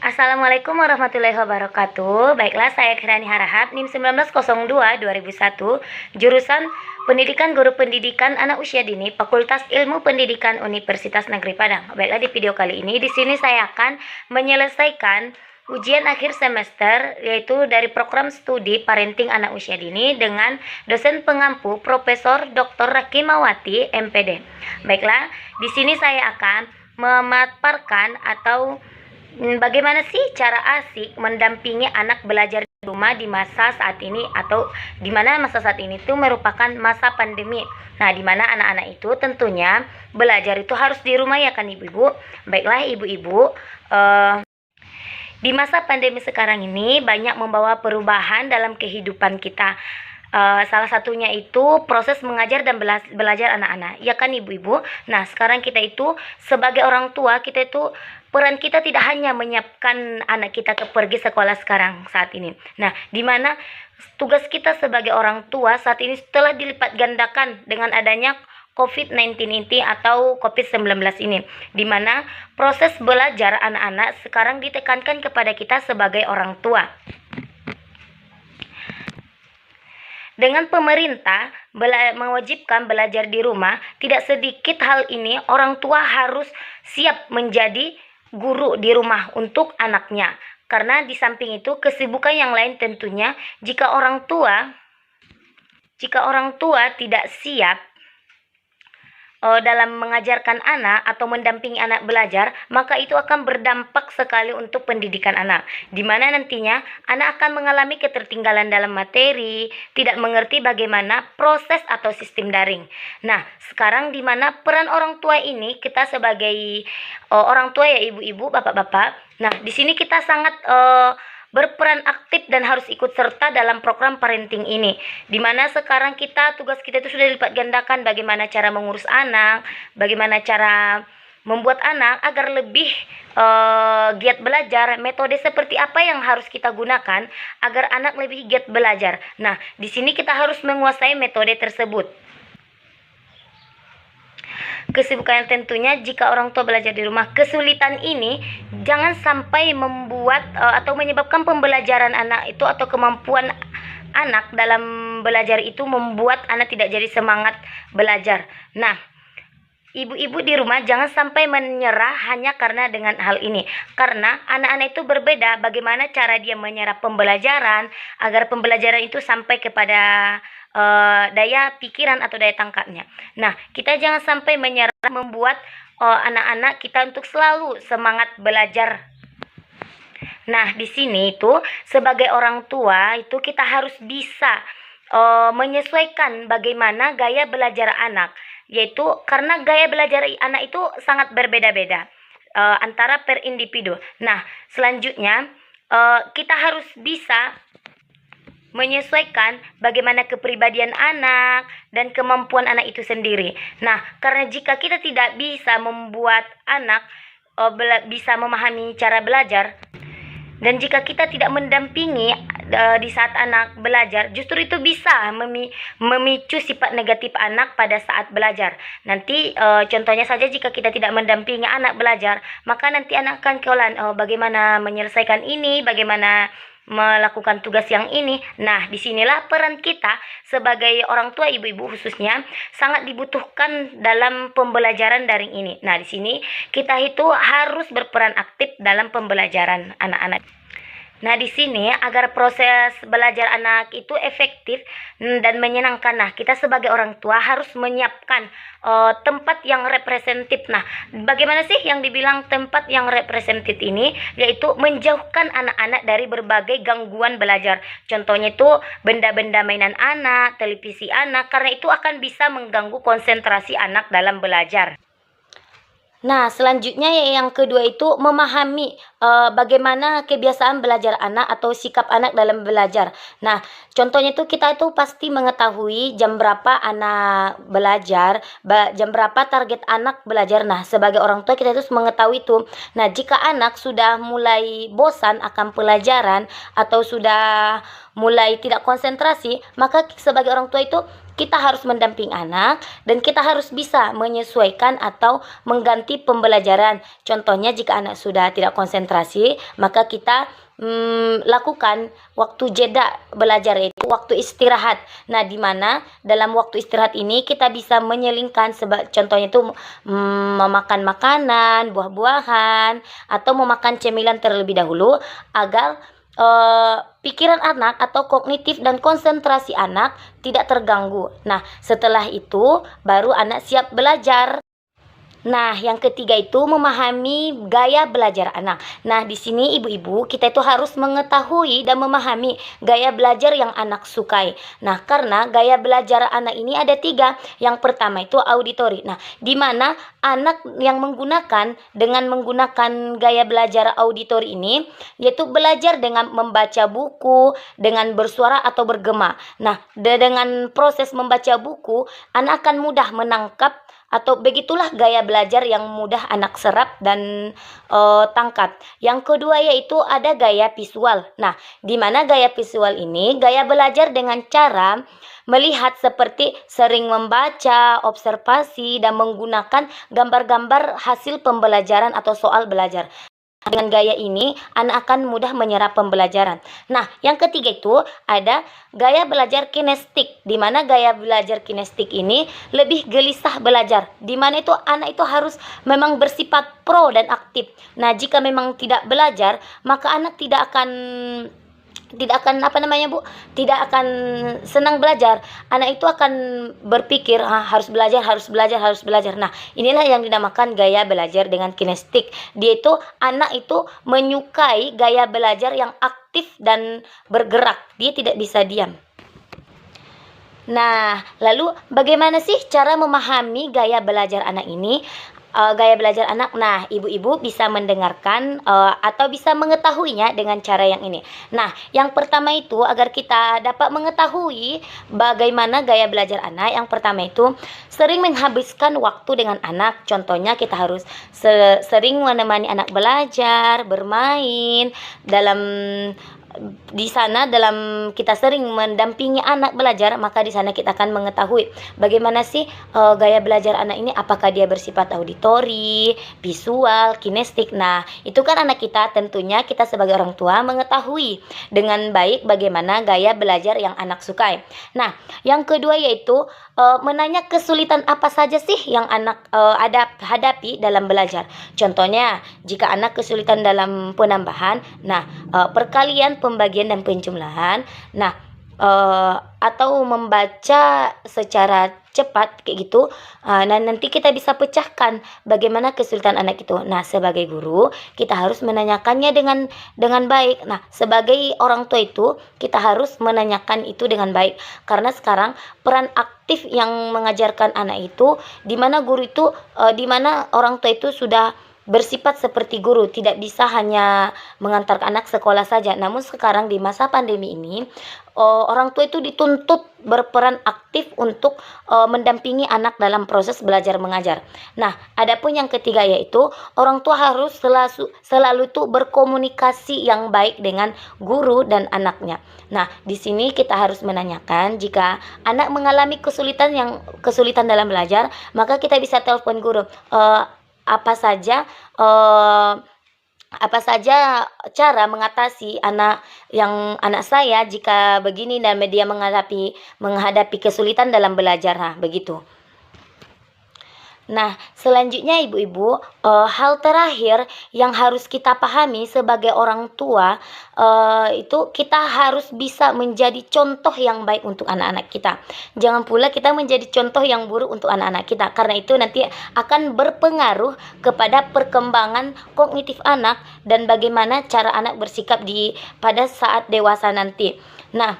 Assalamualaikum warahmatullahi wabarakatuh. Baiklah, saya Kirani Harahap, NIM 1902-2001, jurusan Pendidikan Guru Pendidikan Anak Usia Dini, Fakultas Ilmu Pendidikan Universitas Negeri Padang. Baiklah, di video kali ini saya akan menyelesaikan ujian akhir semester, yaitu dari program studi parenting anak usia dini dengan dosen pengampu Profesor Dr. Rakimawati MPD. Baiklah, di sini saya akan memaparkan atau bagaimana sih cara asik mendampingi anak belajar di rumah di masa saat ini, atau di mana masa saat ini itu merupakan masa pandemi. Nah, di mana anak-anak itu tentunya belajar itu harus di rumah, ya kan ibu-ibu? Baiklah ibu-ibu, di masa pandemi sekarang ini banyak membawa perubahan dalam kehidupan kita. Salah satunya itu proses mengajar dan belajar anak-anak, ya kan ibu-ibu? Nah, sekarang kita itu sebagai orang tua, kita itu peran kita tidak hanya menyiapkan anak kita pergi sekolah sekarang saat ini. Nah, di mana tugas kita sebagai orang tua saat ini telah dilipat gandakan dengan adanya COVID-19 ini atau COVID-19 ini, di mana proses belajar anak-anak sekarang ditekankan kepada kita sebagai orang tua. Dengan pemerintah mewajibkan belajar di rumah, tidak sedikit hal ini orang tua harus siap menjadi guru di rumah untuk anaknya. Karena di samping itu kesibukan yang lain tentunya, jika orang tua tidak siap dalam mengajarkan anak atau mendampingi anak belajar, maka itu akan berdampak sekali untuk pendidikan anak, di mana nantinya anak akan mengalami ketertinggalan dalam materi, tidak mengerti bagaimana proses atau sistem daring. Nah, sekarang di mana peran orang tua ini, kita sebagai orang tua, ya ibu-ibu, bapak-bapak, nah di sini kita sangat berperan aktif dan harus ikut serta dalam program parenting ini, di mana sekarang tugas kita itu sudah dilipat gandakan, bagaimana cara mengurus anak, bagaimana cara membuat anak agar lebih giat belajar, metode seperti apa yang harus kita gunakan agar anak lebih giat belajar. Nah, di sini kita harus menguasai metode tersebut. Kesibukan tentunya jika orang tua belajar di rumah, kesulitan ini jangan sampai membuat atau menyebabkan pembelajaran anak itu atau kemampuan anak dalam belajar itu membuat anak tidak jadi semangat belajar. Nah, ibu-ibu di rumah jangan sampai menyerah hanya karena dengan hal ini, karena anak-anak itu berbeda bagaimana cara dia menyerap pembelajaran agar pembelajaran itu sampai kepada daya pikiran atau daya tangkapnya. Nah, kita jangan sampai menyerah, membuat anak-anak kita untuk selalu semangat belajar. Nah, di sini itu sebagai orang tua itu kita harus bisa menyesuaikan bagaimana gaya belajar anak, yaitu karena gaya belajar anak itu sangat berbeda-beda antara per individu. Nah, selanjutnya kita harus bisa menyesuaikan bagaimana kepribadian anak dan kemampuan anak itu sendiri. Nah, karena jika kita tidak bisa membuat anak bisa memahami cara belajar, dan jika kita tidak mendampingi di saat anak belajar, justru itu bisa memicu sifat negatif anak pada saat belajar. Nanti contohnya saja, jika kita tidak mendampingi anak belajar, maka nanti anak akan keolan bagaimana menyelesaikan ini, bagaimana melakukan tugas yang ini. Nah, disinilah peran kita sebagai orang tua, ibu-ibu khususnya, sangat dibutuhkan dalam pembelajaran daring ini. Nah, di sini kita itu harus berperan aktif dalam pembelajaran anak-anak. Nah, di sini agar proses belajar anak itu efektif dan menyenangkan, nah kita sebagai orang tua harus menyiapkan tempat yang representatif. Nah, bagaimana sih yang dibilang tempat yang representatif ini? Yaitu menjauhkan anak-anak dari berbagai gangguan belajar. Contohnya itu benda-benda mainan anak, televisi anak, karena itu akan bisa mengganggu konsentrasi anak dalam belajar. Nah, selanjutnya yang kedua itu memahami bagaimana kebiasaan belajar anak atau sikap anak dalam belajar. Nah, contohnya itu kita itu pasti mengetahui jam berapa anak belajar, jam berapa target anak belajar. Nah, sebagai orang tua kita itu mengetahui itu. Nah, jika anak sudah mulai bosan akan pelajaran atau sudah mulai tidak konsentrasi, maka sebagai orang tua itu kita harus mendampingi anak dan kita harus bisa menyesuaikan atau mengganti pembelajaran. Contohnya jika anak sudah tidak konsentrasi, maka kita lakukan waktu jeda belajar, yaitu waktu istirahat. Nah, di mana dalam waktu istirahat ini kita bisa menyelingkan, contohnya itu memakan makanan, buah-buahan, atau memakan cemilan terlebih dahulu agar pikiran anak atau kognitif dan konsentrasi anak tidak terganggu. Nah, setelah itu baru anak siap belajar. Nah, yang ketiga itu memahami gaya belajar anak. Nah, di sini ibu-ibu kita itu harus mengetahui dan memahami gaya belajar yang anak sukai. Nah, karena gaya belajar anak ini ada 3. Yang pertama itu auditori. Nah, di mana anak yang dengan menggunakan gaya belajar auditori ini, yaitu belajar dengan membaca buku, dengan bersuara atau bergema. Nah, dengan proses membaca buku, anak akan mudah menangkap, atau begitulah gaya belajar yang mudah anak serap dan tangkap. Yang kedua yaitu ada gaya visual. Nah, di mana gaya visual ini gaya belajar dengan cara melihat, seperti sering membaca, observasi, dan menggunakan gambar-gambar hasil pembelajaran atau soal belajar. Dengan gaya ini, anak akan mudah menyerap pembelajaran. Nah, yang ketiga itu ada gaya belajar kinestik, di mana gaya belajar kinestik ini lebih gelisah belajar, di mana itu anak itu harus memang bersifat pro dan aktif. Nah, jika memang tidak belajar, maka anak tidak akan tidak akan senang belajar. Anak itu akan berpikir harus belajar. Nah, inilah yang dinamakan gaya belajar dengan kinestik. Dia itu anak itu menyukai gaya belajar yang aktif dan bergerak. Dia tidak bisa diam. Nah, lalu bagaimana sih cara memahami gaya belajar anak ini? Gaya belajar anak. Nah, ibu-ibu bisa mendengarkan atau bisa mengetahuinya dengan cara yang ini. Nah, yang pertama itu agar kita dapat mengetahui bagaimana gaya belajar anak, yang pertama itu sering menghabiskan waktu dengan anak. Contohnya kita harus sering menemani anak belajar, bermain di sana. Dalam kita sering mendampingi anak belajar, maka di sana kita akan mengetahui bagaimana sih gaya belajar anak ini, apakah dia bersifat auditori, visual, kinestik. Nah, itu kan anak kita, tentunya kita sebagai orang tua mengetahui dengan baik bagaimana gaya belajar yang anak sukai. Nah, yang kedua yaitu menanya kesulitan apa saja sih yang anak hadapi dalam belajar. Contohnya, jika anak kesulitan dalam penambahan, perkalian, pembagian, dan penjumlahan, atau membaca secara cepat kayak gitu, nanti kita bisa pecahkan bagaimana kesulitan anak itu. Nah, sebagai guru kita harus menanyakannya dengan baik. Nah, sebagai orang tua itu kita harus menanyakan itu dengan baik, karena sekarang peran aktif yang mengajarkan anak itu, di mana guru itu di mana orang tua itu sudah bersifat seperti guru, tidak bisa hanya mengantar anak sekolah saja. Namun sekarang di masa pandemi ini, orang tua itu dituntut berperan aktif untuk mendampingi anak dalam proses belajar mengajar. Nah, adapun yang ketiga yaitu orang tua harus selalu itu berkomunikasi yang baik dengan guru dan anaknya. Nah, di sini kita harus menanyakan jika anak mengalami kesulitan dalam belajar, maka kita bisa telepon guru. Apa saja cara mengatasi anak saya jika begini dan dia menghadapi kesulitan dalam belajar. Nah, begitu. Nah, selanjutnya ibu-ibu, hal terakhir yang harus kita pahami sebagai orang tua, itu kita harus bisa menjadi contoh yang baik untuk anak-anak kita. Jangan pula kita menjadi contoh yang buruk untuk anak-anak kita, karena itu nanti akan berpengaruh kepada perkembangan kognitif anak dan bagaimana cara anak bersikap pada saat dewasa nanti. Nah,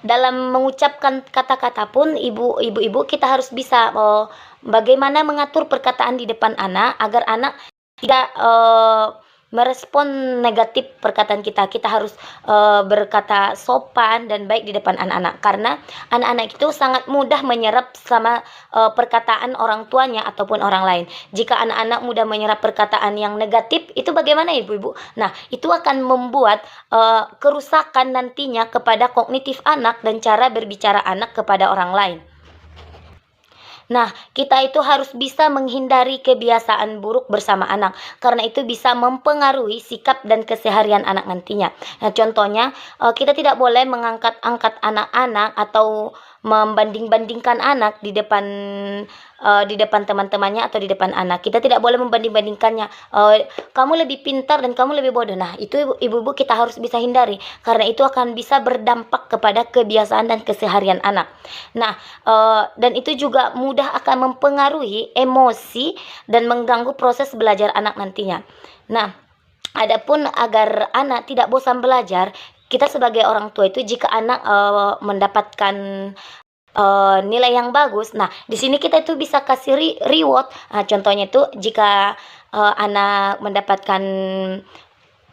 dalam mengucapkan kata-kata pun ibu-ibu kita harus bisa bagaimana mengatur perkataan di depan anak agar anak tidak merespon negatif perkataan kita. Kita harus berkata sopan dan baik di depan anak-anak, karena anak-anak itu sangat mudah menyerap sama perkataan orang tuanya ataupun orang lain. Jika anak-anak mudah menyerap perkataan yang negatif, itu bagaimana ibu-ibu? Nah, itu akan membuat kerusakan nantinya kepada kognitif anak dan cara berbicara anak kepada orang lain. Nah, kita itu harus bisa menghindari kebiasaan buruk bersama anak, karena itu bisa mempengaruhi sikap dan keseharian anak nantinya. Nah, contohnya, kita tidak boleh mengangkat-angkat anak-anak atau membanding-bandingkan anak di depan teman-temannya atau di depan anak. Kita tidak boleh membanding-bandingkannya. Kamu lebih pintar dan kamu lebih bodoh. Nah, itu ibu-ibu kita harus bisa hindari, karena itu akan bisa berdampak kepada kebiasaan dan keseharian anak. Nah, dan itu juga mudah akan mempengaruhi emosi dan mengganggu proses belajar anak nantinya. Nah, adapun agar anak tidak bosan belajar, kita sebagai orang tua itu, jika anak mendapatkan nilai yang bagus, nah di sini kita itu bisa kasih reward. Contohnya itu jika anak mendapatkan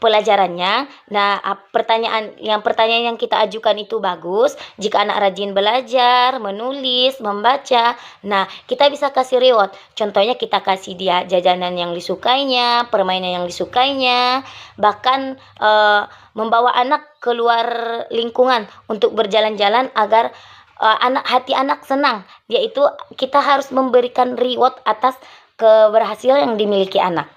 pelajarannya, nah pertanyaan yang kita ajukan itu bagus, jika anak rajin belajar, menulis, membaca, nah kita bisa kasih reward. Contohnya kita kasih dia jajanan yang disukainya, permainan yang disukainya, bahkan membawa anak keluar lingkungan untuk berjalan-jalan agar hati anak senang, yaitu kita harus memberikan reward atas keberhasilan yang dimiliki anak.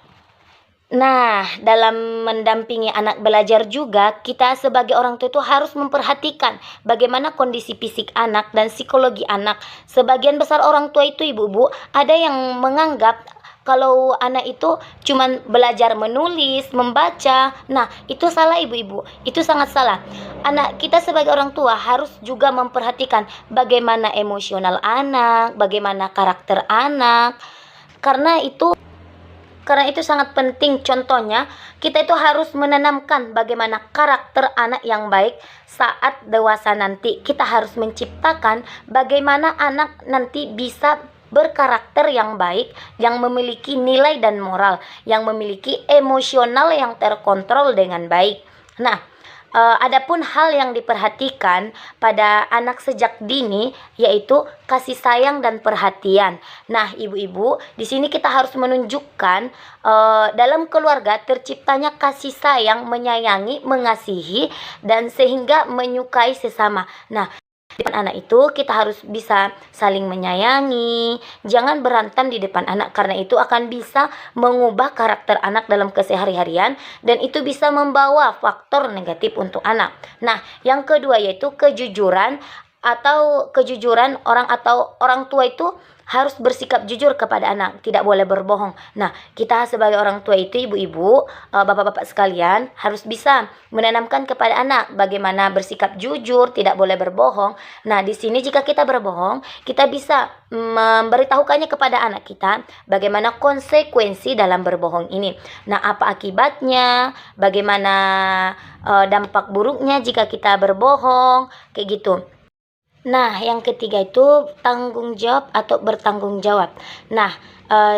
Nah, dalam mendampingi anak belajar juga, kita sebagai orang tua itu harus memperhatikan bagaimana kondisi fisik anak dan psikologi anak. Sebagian besar orang tua itu, ibu-ibu, ada yang menganggap kalau anak itu cuman belajar menulis, membaca. Nah, itu salah ibu-ibu. Itu sangat salah. Anak kita sebagai orang tua harus juga memperhatikan bagaimana emosional anak, bagaimana karakter anak. Karena itu sangat penting. Contohnya, kita itu harus menanamkan bagaimana karakter anak yang baik saat dewasa nanti. Kita harus menciptakan bagaimana anak nanti bisa berkarakter yang baik, yang memiliki nilai dan moral, yang memiliki emosional yang terkontrol dengan baik. Nah, adapun hal yang diperhatikan pada anak sejak dini, yaitu kasih sayang dan perhatian. Nah, ibu-ibu, di sini kita harus menunjukkan dalam keluarga terciptanya kasih sayang, menyayangi, mengasihi, dan sehingga menyukai sesama. Nah, di depan anak itu kita harus bisa saling menyayangi, jangan berantem di depan anak, karena itu akan bisa mengubah karakter anak dalam kesehari-harian dan itu bisa membawa faktor negatif untuk anak. Nah, yang kedua yaitu kejujuran orang tua itu harus bersikap jujur kepada anak, tidak boleh berbohong. Nah, kita sebagai orang tua itu, ibu-ibu, bapak-bapak sekalian, harus bisa menanamkan kepada anak bagaimana bersikap jujur, tidak boleh berbohong. Nah, di sini jika kita berbohong, kita bisa memberitahukannya kepada anak kita bagaimana konsekuensi dalam berbohong ini. Nah, apa akibatnya, bagaimana dampak buruknya jika kita berbohong, kayak gitu. Nah, yang ketiga itu tanggung jawab atau bertanggung jawab. Nah,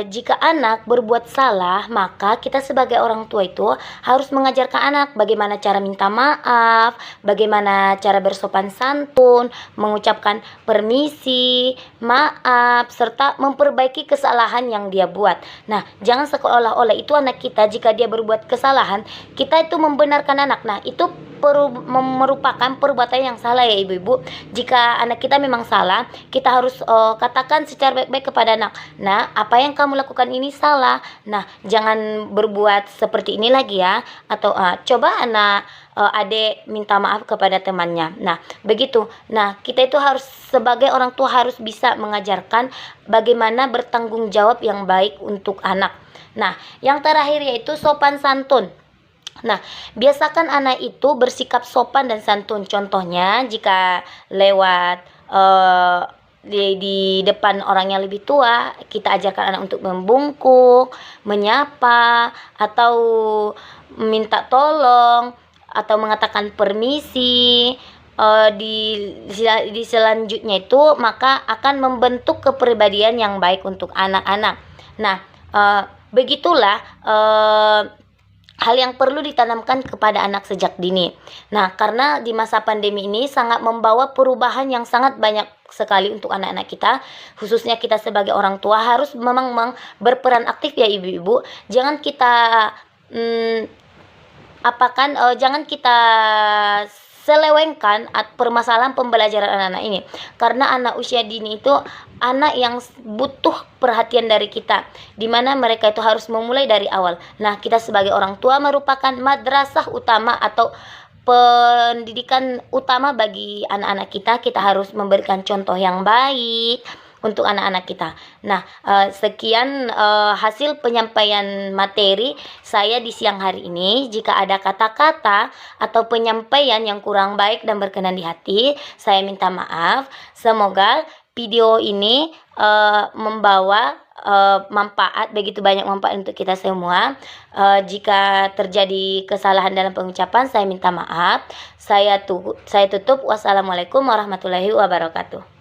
jika anak berbuat salah, maka kita sebagai orang tua itu harus mengajarkan anak bagaimana cara minta maaf, bagaimana cara bersopan santun, mengucapkan permisi, maaf, serta memperbaiki kesalahan yang dia buat. Nah, jangan seolah-olah itu anak kita jika dia berbuat kesalahan, kita itu membenarkan anak. Nah, itu merupakan perbuatan yang salah ya ibu-ibu. Jika anak kita memang salah, kita harus katakan secara baik-baik kepada anak. Nah, apa yang kamu lakukan ini salah. Nah, jangan berbuat seperti ini lagi ya. Atau coba adik minta maaf kepada temannya. Nah, begitu. Nah, kita itu harus sebagai orang tua harus bisa mengajarkan bagaimana bertanggung jawab yang baik untuk anak. Nah, yang terakhir yaitu sopan santun. Nah, biasakan anak itu bersikap sopan dan santun. Contohnya, jika lewat di depan orang yang lebih tua, kita ajarkan anak untuk membungkuk, menyapa, atau minta tolong, atau mengatakan permisi. Di selanjutnya itu, maka akan membentuk kepribadian yang baik untuk anak-anak. Nah, begitulah hal yang perlu ditanamkan kepada anak sejak dini. Nah, karena di masa pandemi ini sangat membawa perubahan yang sangat banyak sekali untuk anak-anak kita, khususnya kita sebagai orang tua harus memang berperan aktif ya ibu-ibu. Jangan kita jangan kita selewengkan permasalahan pembelajaran anak-anak ini, karena anak usia dini itu anak yang butuh perhatian dari kita, dimana mereka itu harus memulai dari awal. Nah, kita sebagai orang tua merupakan madrasah utama atau pendidikan utama bagi anak-anak kita. Kita harus memberikan contoh yang baik untuk anak-anak kita. Nah, sekian hasil penyampaian materi saya di siang hari ini. Jika ada kata-kata atau penyampaian yang kurang baik dan berkenan di hati, saya minta maaf. Semoga video ini membawa manfaat, begitu banyak manfaat untuk kita semua. Jika terjadi kesalahan dalam pengucapan, saya minta maaf. Saya tutup. Wassalamualaikum warahmatullahi wabarakatuh.